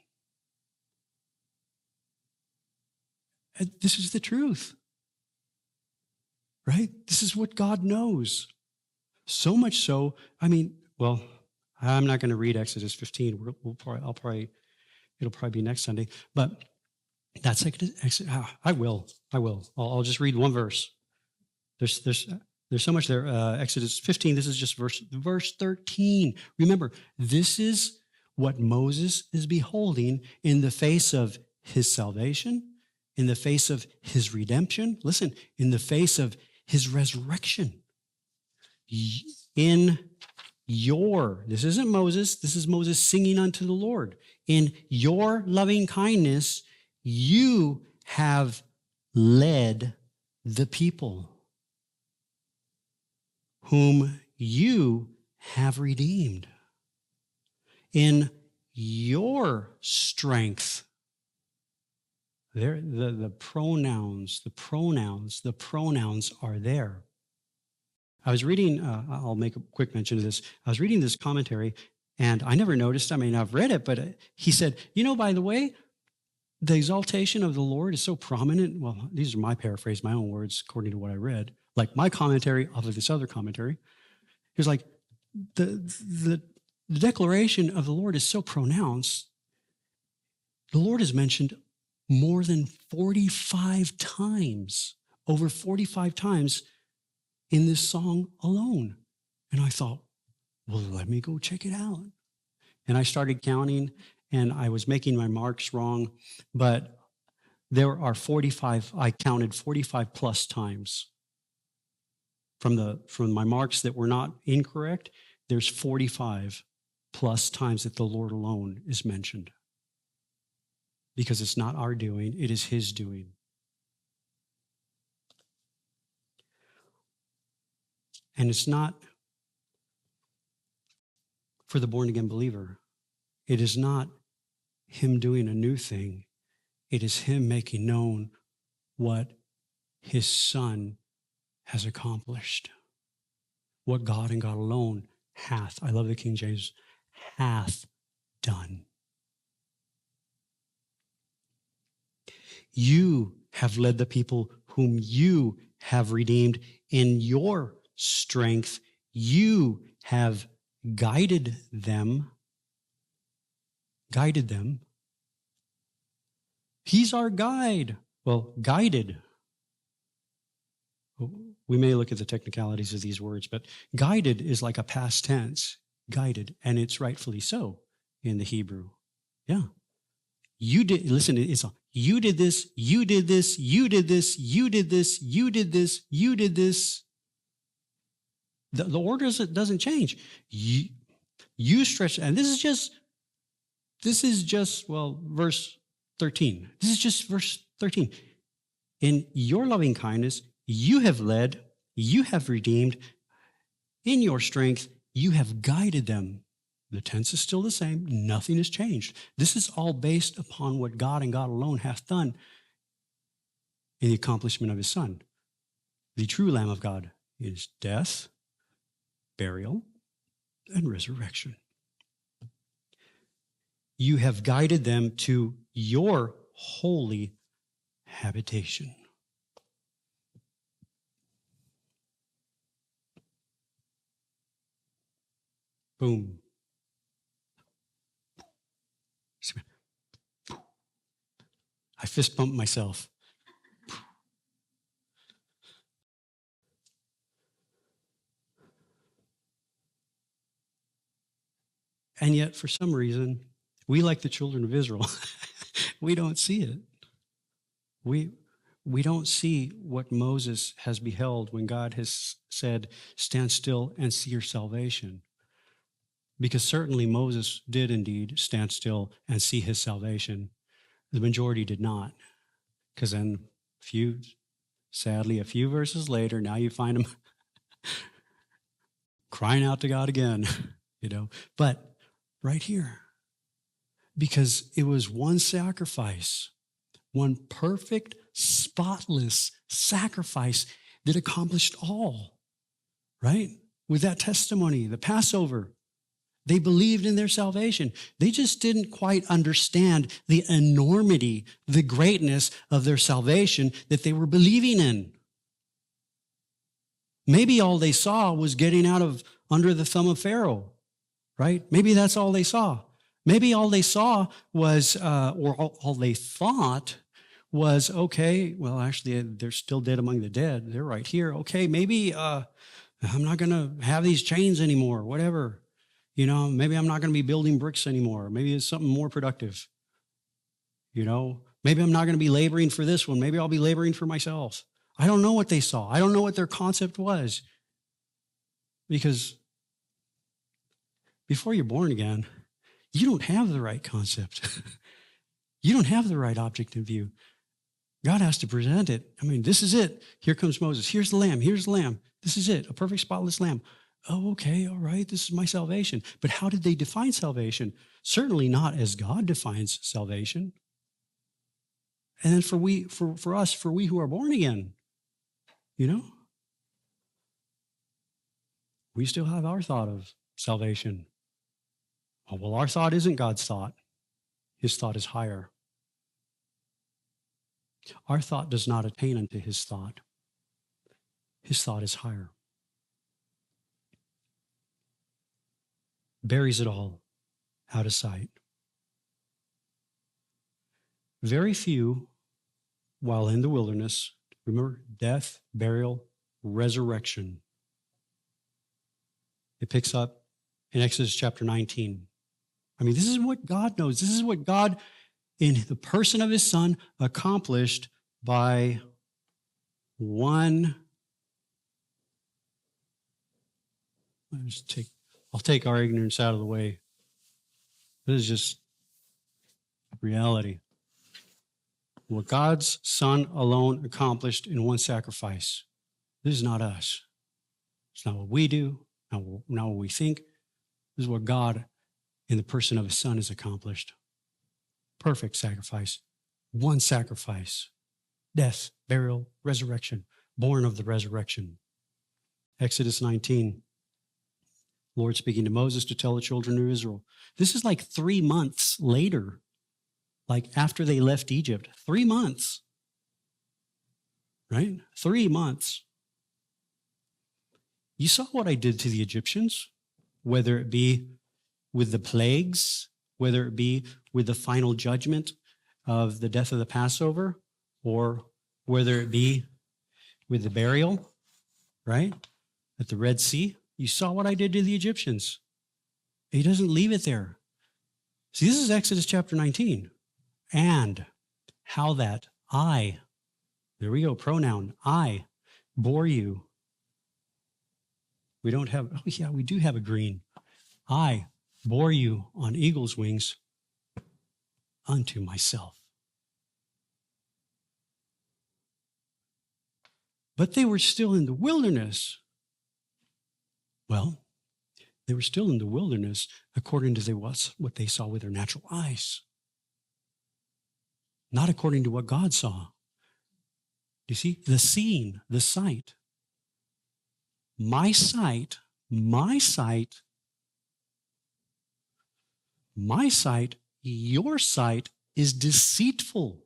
And this is the truth, right? This is what God knows. So much so, I'm not going to read Exodus 15. It'll probably be next Sunday. But that's Exodus. I will. I'll just read one verse. There's so much there. Exodus 15. This is just verse 13. Remember, this is what Moses is beholding in the face of his salvation, in the face of his redemption. Listen, in the face of his resurrection. This isn't Moses, this is Moses singing unto the Lord. In your loving kindness, you have led the people whom you have redeemed. In your strength, the pronouns are there. I was reading, I'll make a quick mention of this. I was reading this commentary, and I never noticed, I've read it, but he said, by the way, the exaltation of the Lord is so prominent. Well, these are my paraphrase, my own words, according to what I read. Like my commentary off of this other commentary. He was like, the declaration of the Lord is so pronounced. The Lord is mentioned more than 45 times, over 45 times in this song alone. And I thought, well, let me go check it out. And I started counting, and I was making my marks wrong, but there are 45, I counted 45 plus times. From my marks that were not incorrect, there's 45 plus times that the Lord alone is mentioned. Because it's not our doing, it is his doing. And it's not for the born-again believer. It is not him doing a new thing. It is him making known what his Son has accomplished. What God and God alone hath, I love the King James, hath done. You have led the people whom you have redeemed in your strength. You have guided them. Guided them. He's our guide. Well, guided. We may look at the technicalities of these words, but guided is like a past tense. Guided, and it's rightfully so in the Hebrew. Yeah. You did, listen, it's all, you did this, you did this, you did this, you did this, you did this, you did this. The order doesn't change. You stretch, and this is just, verse 13. This is just verse 13. In your loving kindness, you have led, you have redeemed. In your strength, you have guided them. The tense is still the same. Nothing has changed. This is all based upon what God and God alone hath done in the accomplishment of his Son. The true Lamb of God is death, burial, and resurrection. You have guided them to your holy habitation. Boom. I fist bumped myself. And yet, for some reason, we, like the children of Israel, we don't see it. We don't see what Moses has beheld when God has said, stand still and see your salvation. Because certainly Moses did indeed stand still and see his salvation. The majority did not. Because then sadly, a few verses later, now you find them crying out to God again, But right here, because it was one sacrifice, one perfect, spotless sacrifice that accomplished all, right? With that testimony, the Passover, they believed in their salvation. They just didn't quite understand the enormity, the greatness of their salvation that they were believing in. Maybe all they saw was getting out of under the thumb of Pharaoh, right? Maybe that's all they saw. Maybe all they saw was, or all they thought was, okay, well, actually, they're still dead among the dead. They're right here. Okay, maybe I'm not going to have these chains anymore, whatever. Maybe I'm not going to be building bricks anymore. Maybe it's something more productive. Maybe I'm not going to be laboring for this one. Maybe I'll be laboring for myself. I don't know what they saw. I don't know what their concept was. Because before you're born again, you don't have the right concept. You don't have the right object in view. God has to present it. This is it. Here comes Moses. Here's the lamb. Here's the lamb. This is it. A perfect, spotless lamb. Oh, okay. All right. This is my salvation. But how did they define salvation? Certainly not as God defines salvation. And then for we who are born again, we still have our thought of salvation. Oh, well, our thought isn't God's thought. His thought is higher. Our thought does not attain unto his thought. His thought is higher. Buries it all out of sight. Very few, while in the wilderness, remember, death, burial, resurrection. It picks up in Exodus chapter 19. This is what God knows. This is what God, in the person of his Son, accomplished by one. I'll take our ignorance out of the way. This is just reality. What God's Son alone accomplished in one sacrifice. This is not us. It's not what we do, not what we think. This is what God, in the person of his Son, has accomplished. Perfect sacrifice. One sacrifice. Death, burial, resurrection. Born of the resurrection. Exodus 19. Lord speaking to Moses to tell the children of Israel. This is like 3 months later, like after they left Egypt. 3 months. Right? 3 months. You saw what I did to the Egyptians, whether it be with the plagues, whether it be with the final judgment of the death of the Passover, or whether it be with the burial, right, at the Red Sea. You saw what I did to the Egyptians. He doesn't leave it there. See, this is Exodus chapter 19. And how that I, there we go, pronoun, I bore you. We don't have, oh yeah, we do have a green. I bore you on eagle's wings unto myself. But they were still in the wilderness. Well, they were still in the wilderness according to what they saw with their natural eyes. Not according to what God saw. You see, the seeing, the sight. My sight My sight, your sight is deceitful.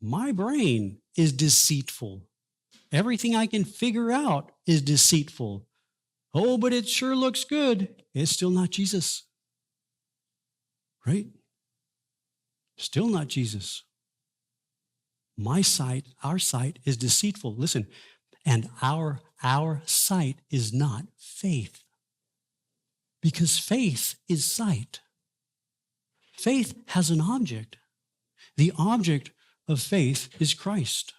My brain is deceitful. Everything I can figure out is deceitful. Oh, but it sure looks good. It's still not Jesus. Right? Still not Jesus. My sight, our sight is deceitful. Listen, and our sight is not faith. Because faith is sight. Faith has an object. The object of faith is Christ.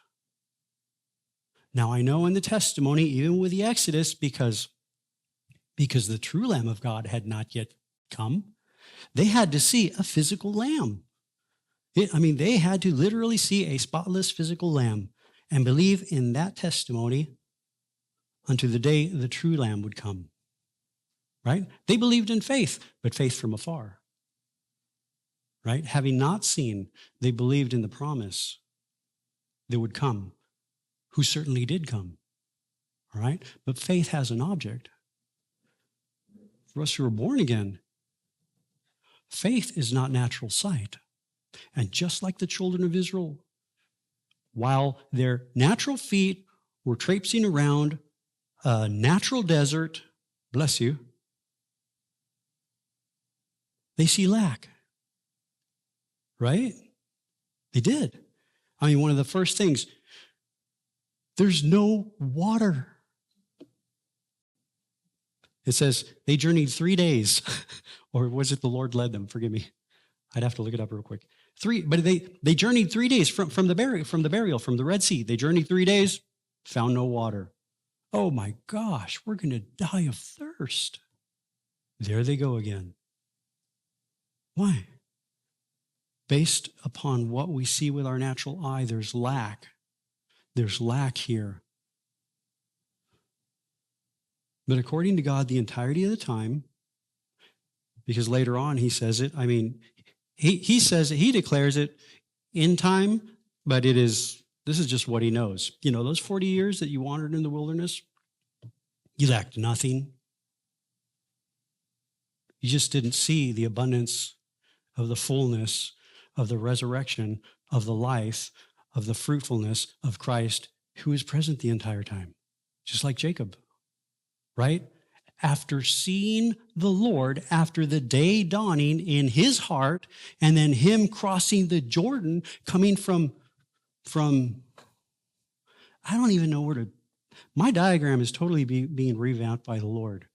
Now, I know in the testimony, even with the Exodus, because the true Lamb of God had not yet come, they had to see a physical lamb. They had to literally see a spotless physical lamb and believe in that testimony unto the day the true Lamb would come. Right? They believed in faith, but faith from afar. Right? Having not seen, they believed in the promise that would come, who certainly did come. All right? But faith has an object. For us who are born again, faith is not natural sight. And just like the children of Israel, while their natural feet were traipsing around a natural desert, bless you, they see lack. Right? They did. One of the first things, there's no water. It says they journeyed 3 days. Or was it the Lord led them? Forgive me. I'd have to look it up real quick. But they journeyed 3 days from the burial, from the Red Sea. They journeyed 3 days, found no water. Oh my gosh, we're going to die of thirst. There they go again. Why? Based upon what we see with our natural eye, there's lack. There's lack here. But according to God, the entirety of the time, because later on he says it, he says it, he declares it in time, but this is just what he knows. Those 40 years that you wandered in the wilderness, you lacked nothing. You just didn't see the abundance of the fullness of the resurrection, of the life, of the fruitfulness of Christ, who is present the entire time. Just like Jacob, right? After seeing the Lord, after the day dawning in his heart, and then him crossing the Jordan, coming from I don't even know where to, my diagram is totally being revamped by the Lord.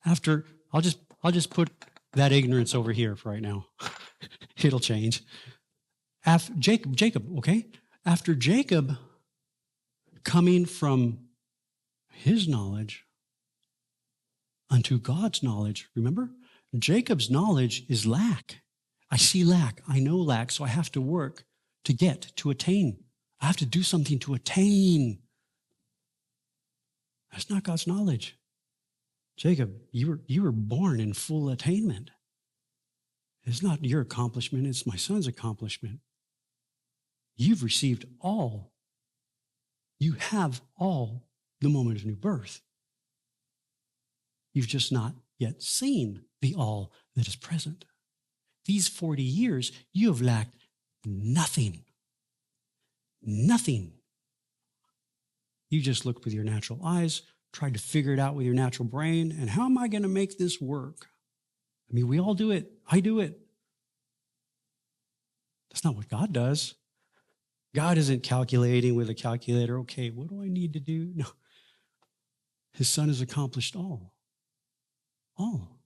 After, I'll just put that ignorance over here for right now. It'll change. After Jacob, okay? After Jacob coming from his knowledge unto God's knowledge, remember? Jacob's knowledge is lack. I see lack. I know lack, so I have to work to attain. I have to do something to attain. That's not God's knowledge. Jacob, you were born in full attainment. It's not your accomplishment, it's my son's accomplishment. You've received all. You have all the moment of new birth. You've just not yet seen the all that is present. These 40 years, you have lacked nothing. Nothing. You just looked with your natural eyes, tried to figure it out with your natural brain, and how am I going to make this work? We all do it. I do it. That's not what God does. God isn't calculating with a calculator, okay, what do I need to do? No. His son has accomplished all. All.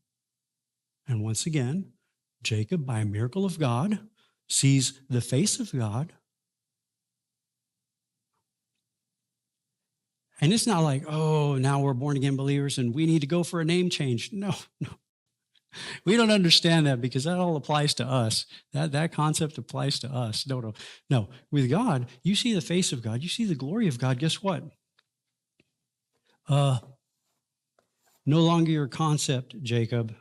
And once again, Jacob, by a miracle of God, sees the face of God. And it's not like, oh, now we're born again believers and we need to go for a name change. No. We don't understand that because that all applies to us. That concept applies to us. No. With God, you see the face of God. You see the glory of God. Guess what? No longer your concept, Jacob,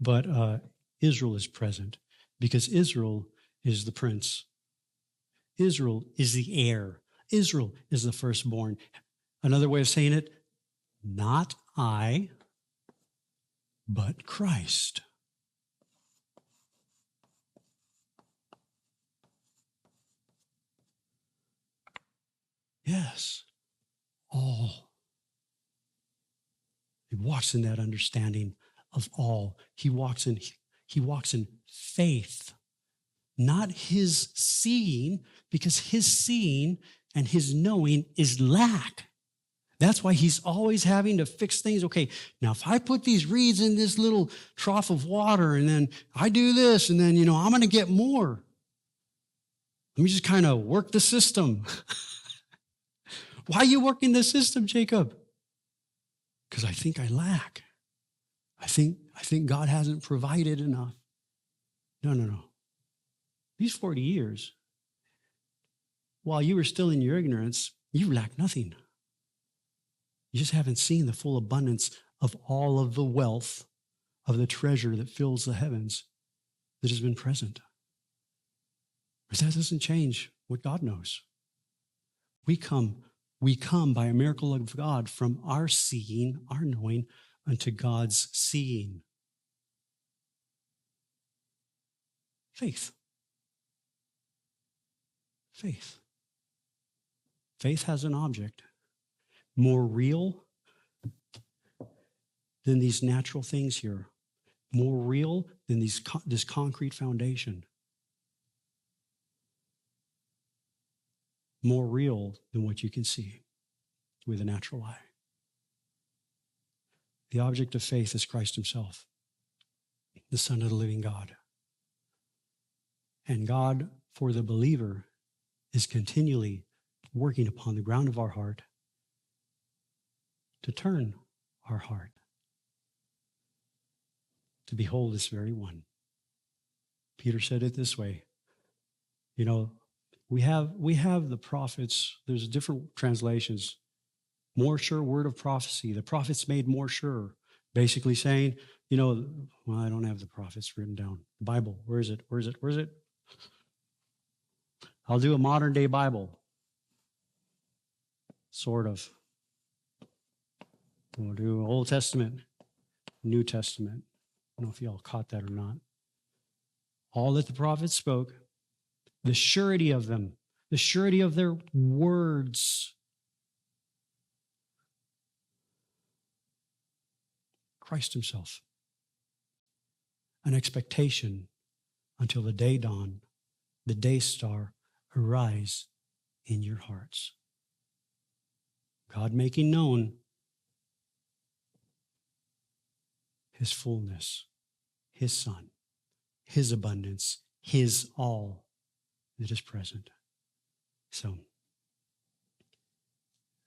but Israel is present because Israel is the prince. Israel is the heir. Israel is the firstborn. Another way of saying it, not I, but Christ. Yes, all. He walks in that understanding of all. He walks in faith, not his seeing, because his seeing and his knowing is lack. That's why he's always having to fix things. Okay, now if I put these reeds in this little trough of water and then I do this and then, I'm going to get more. Let me just kind of work the system. Why are you working the system, Jacob? Because I think I lack. I think God hasn't provided enough. No. These 40 years, while you were still in your ignorance, you lacked nothing. You just haven't seen the full abundance of all of the wealth of the treasure that fills the heavens that has been present. But that doesn't change what God knows. We come by a miracle of God from our seeing, our knowing, unto God's seeing. Faith. Faith has an object more real than these natural things here, more real than this concrete foundation, more real than what you can see with a natural eye. The object of faith is Christ himself, the Son of the living God. And God, for the believer, is continually working upon the ground of our heart to turn our heart to behold this very one. Peter said it this way. We have the prophets. There's different translations. More sure word of prophecy. The prophets made more sure. Basically saying, I don't have the prophets written down. The Bible, where is it? I'll do a modern day Bible. Sort of. We'll do Old Testament, New Testament. I don't know if y'all caught that or not. All that the prophets spoke, the surety of them, the surety of their words. Christ himself. An expectation until the day dawn, the day star arise in your hearts. God making known his fullness, his Son, his abundance, his all that is present. So,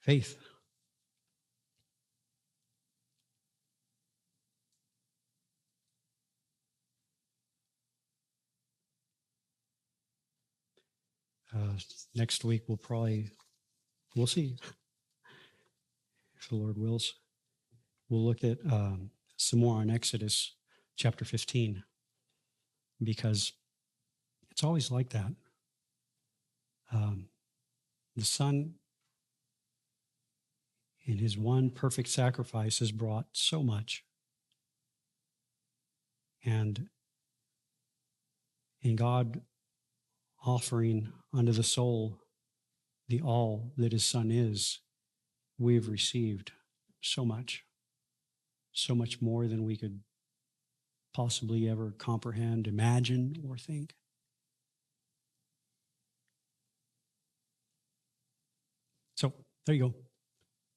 faith. Next week we'll see, if the Lord wills. We'll look at some more on Exodus chapter 15, because it's always like that. The Son, in his one perfect sacrifice, has brought so much. And in God offering unto the soul the all that his Son is, we have received so much more than we could possibly ever comprehend, imagine, or think. So there you go.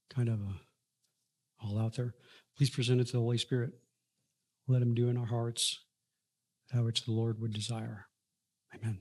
Kind of all out there. Please present it to the Holy Spirit. Let him do in our hearts that which the Lord would desire. Amen.